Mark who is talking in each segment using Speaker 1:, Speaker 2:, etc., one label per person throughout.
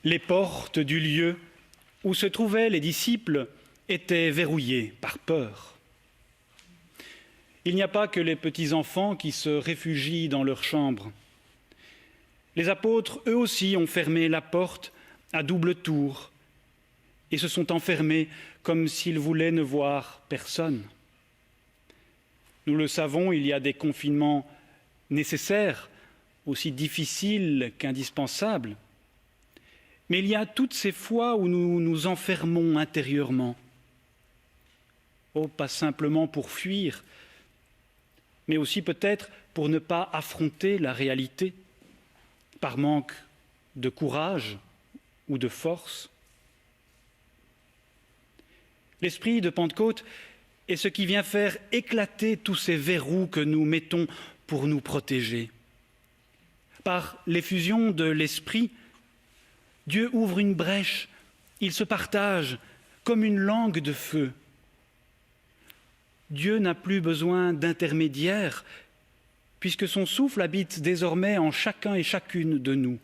Speaker 1: Les portes du lieu où se trouvaient les disciples étaient verrouillées par peur. Il n'y a pas que les petits-enfants qui se réfugient dans leur chambre. Les apôtres, eux aussi, ont fermé la porte à double tour et se sont enfermés comme s'ils voulaient ne voir personne. Nous le savons, il y a des confinements nécessaires, aussi difficiles qu'indispensables. Mais il y a toutes ces fois où nous nous enfermons intérieurement. Oh, pas simplement pour fuir, mais aussi peut-être pour ne pas affronter la réalité, par manque de courage ou de force. L'esprit de Pentecôte est ce qui vient faire éclater tous ces verrous que nous mettons pour nous protéger. Par l'effusion de l'esprit, Dieu ouvre une brèche, il se partage comme une langue de feu. Dieu n'a plus besoin d'intermédiaires, puisque son souffle habite désormais en chacun et chacune de nous.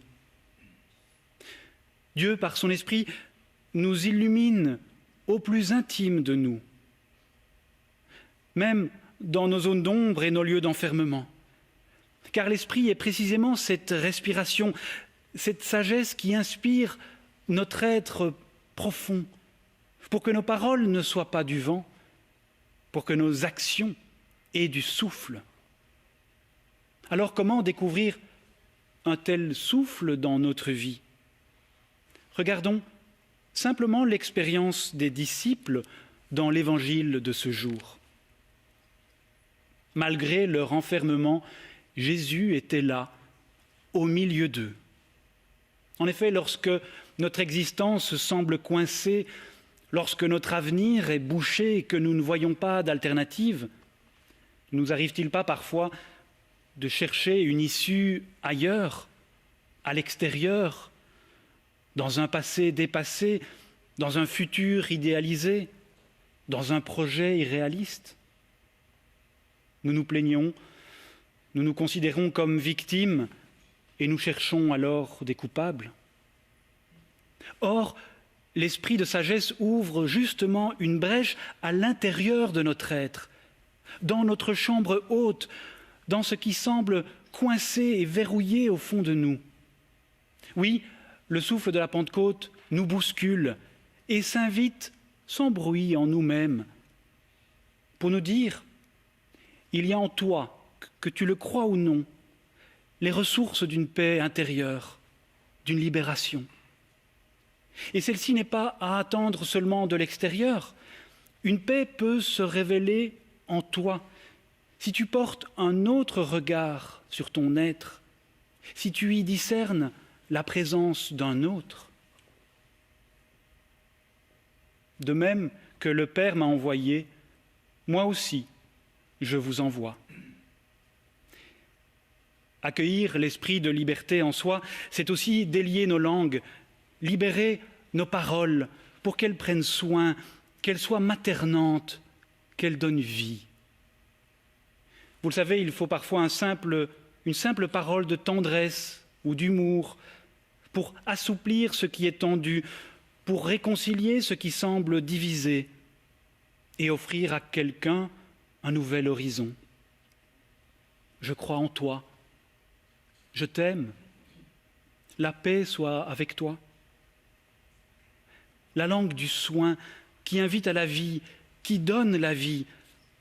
Speaker 1: Dieu, par son esprit, nous illumine au plus intime de nous, même dans nos zones d'ombre et nos lieux d'enfermement. Car l'esprit est précisément cette respiration, cette sagesse qui inspire notre être profond, pour que nos paroles ne soient pas du vent, pour que nos actions aient du souffle. Alors comment découvrir un tel souffle dans notre vie? Regardons simplement l'expérience des disciples dans l'évangile de ce jour. Malgré leur enfermement, Jésus était là, au milieu d'eux. En effet, lorsque notre existence semble coincée, lorsque notre avenir est bouché et que nous ne voyons pas d'alternative, nous arrive-t-il pas parfois de chercher une issue ailleurs, à l'extérieur, dans un passé dépassé, dans un futur idéalisé, dans un projet irréaliste? Nous nous plaignons, nous nous considérons comme victimes et nous cherchons alors des coupables. Or, l'esprit de sagesse ouvre justement une brèche à l'intérieur de notre être, dans notre chambre haute, dans ce qui semble coincé et verrouillé au fond de nous. Oui, le souffle de la Pentecôte nous bouscule et s'invite sans bruit en nous-mêmes pour nous dire « Il y a en toi, que tu le crois ou non, les ressources d'une paix intérieure, d'une libération. Et celle-ci n'est pas à attendre seulement de l'extérieur. Une paix peut se révéler en toi si tu portes un autre regard sur ton être, si tu y discernes la présence d'un autre. De même que le Père m'a envoyé, moi aussi, je vous envoie. Accueillir l'esprit de liberté en soi, c'est aussi délier nos langues, libérer nos paroles pour qu'elles prennent soin, qu'elles soient maternantes, qu'elles donnent vie. Vous le savez, il faut parfois une simple parole de tendresse ou d'humour pour assouplir ce qui est tendu, pour réconcilier ce qui semble divisé et offrir à quelqu'un un nouvel horizon. Je crois en toi. Je t'aime. La paix soit avec toi. La langue du soin qui invite à la vie, qui donne la vie.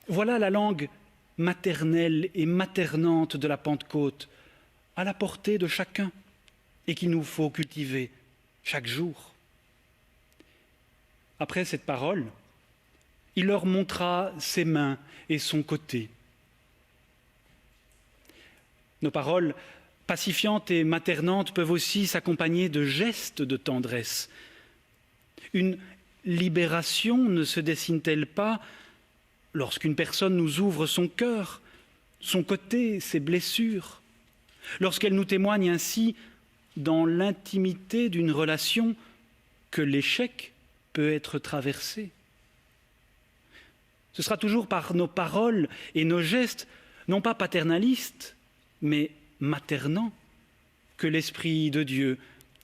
Speaker 1: Voilà la langue maternelle et maternante de la Pentecôte, à la portée de chacun et qu'il nous faut cultiver chaque jour. Après cette parole, il leur montra ses mains et son côté. Nos paroles pacifiantes et maternantes peuvent aussi s'accompagner de gestes de tendresse. Une libération ne se dessine-t-elle pas lorsqu'une personne nous ouvre son cœur, son côté, ses blessures, lorsqu'elle nous témoigne ainsi, dans l'intimité d'une relation, que l'échec peut être traversé? Ce sera toujours par nos paroles et nos gestes, non pas paternalistes, mais maternants, que l'Esprit de Dieu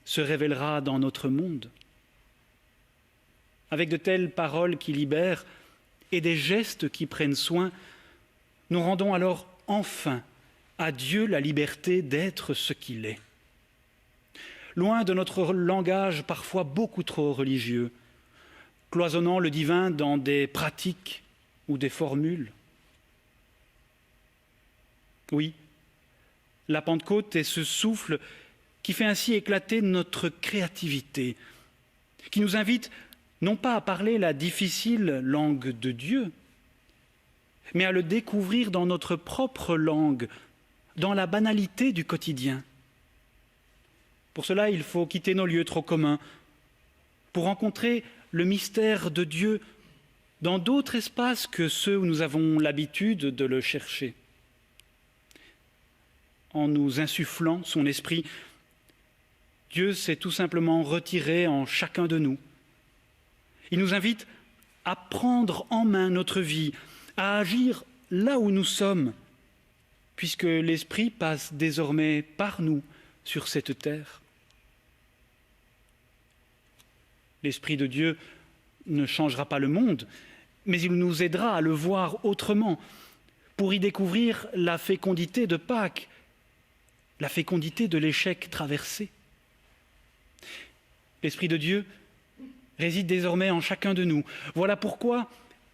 Speaker 1: se révélera dans notre monde. Avec de telles paroles qui libèrent et des gestes qui prennent soin, nous rendons alors enfin à Dieu la liberté d'être ce qu'il est. Loin de notre langage parfois beaucoup trop religieux, cloisonnant le divin dans des pratiques ou des formules. Oui, la Pentecôte est ce souffle qui fait ainsi éclater notre créativité, qui nous invite non pas à parler la difficile langue de Dieu, mais à le découvrir dans notre propre langue, dans la banalité du quotidien. Pour cela, il faut quitter nos lieux trop communs, pour rencontrer le mystère de Dieu dans d'autres espaces que ceux où nous avons l'habitude de le chercher. En nous insufflant son esprit, Dieu s'est tout simplement retiré en chacun de nous. Il nous invite à prendre en main notre vie, à agir là où nous sommes, puisque l'Esprit passe désormais par nous sur cette terre. L'Esprit de Dieu ne changera pas le monde, mais il nous aidera à le voir autrement, pour y découvrir la fécondité de Pâques, la fécondité de l'échec traversé. L'Esprit de Dieu réside désormais en chacun de nous. Voilà pourquoi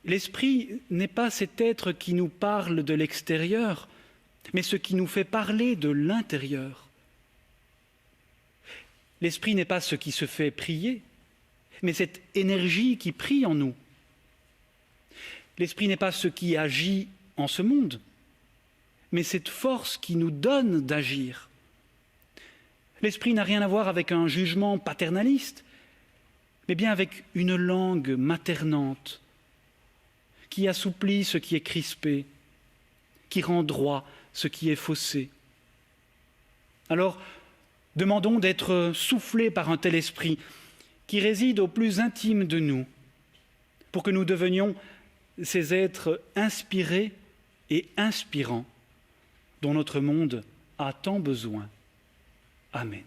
Speaker 1: l'Esprit n'est pas cet être qui nous parle de l'extérieur, mais ce qui nous fait parler de l'intérieur. L'Esprit n'est pas ce qui se fait prier, mais cette énergie qui prie en nous. L'Esprit n'est pas ce qui agit en ce monde, mais cette force qui nous donne d'agir. L'Esprit n'a rien à voir avec un jugement paternaliste, mais bien avec une langue maternante qui assouplit ce qui est crispé, qui rend droit ce qui est faussé. Alors, demandons d'être soufflés par un tel esprit qui réside au plus intime de nous, pour que nous devenions ces êtres inspirés et inspirants dont notre monde a tant besoin. Amen.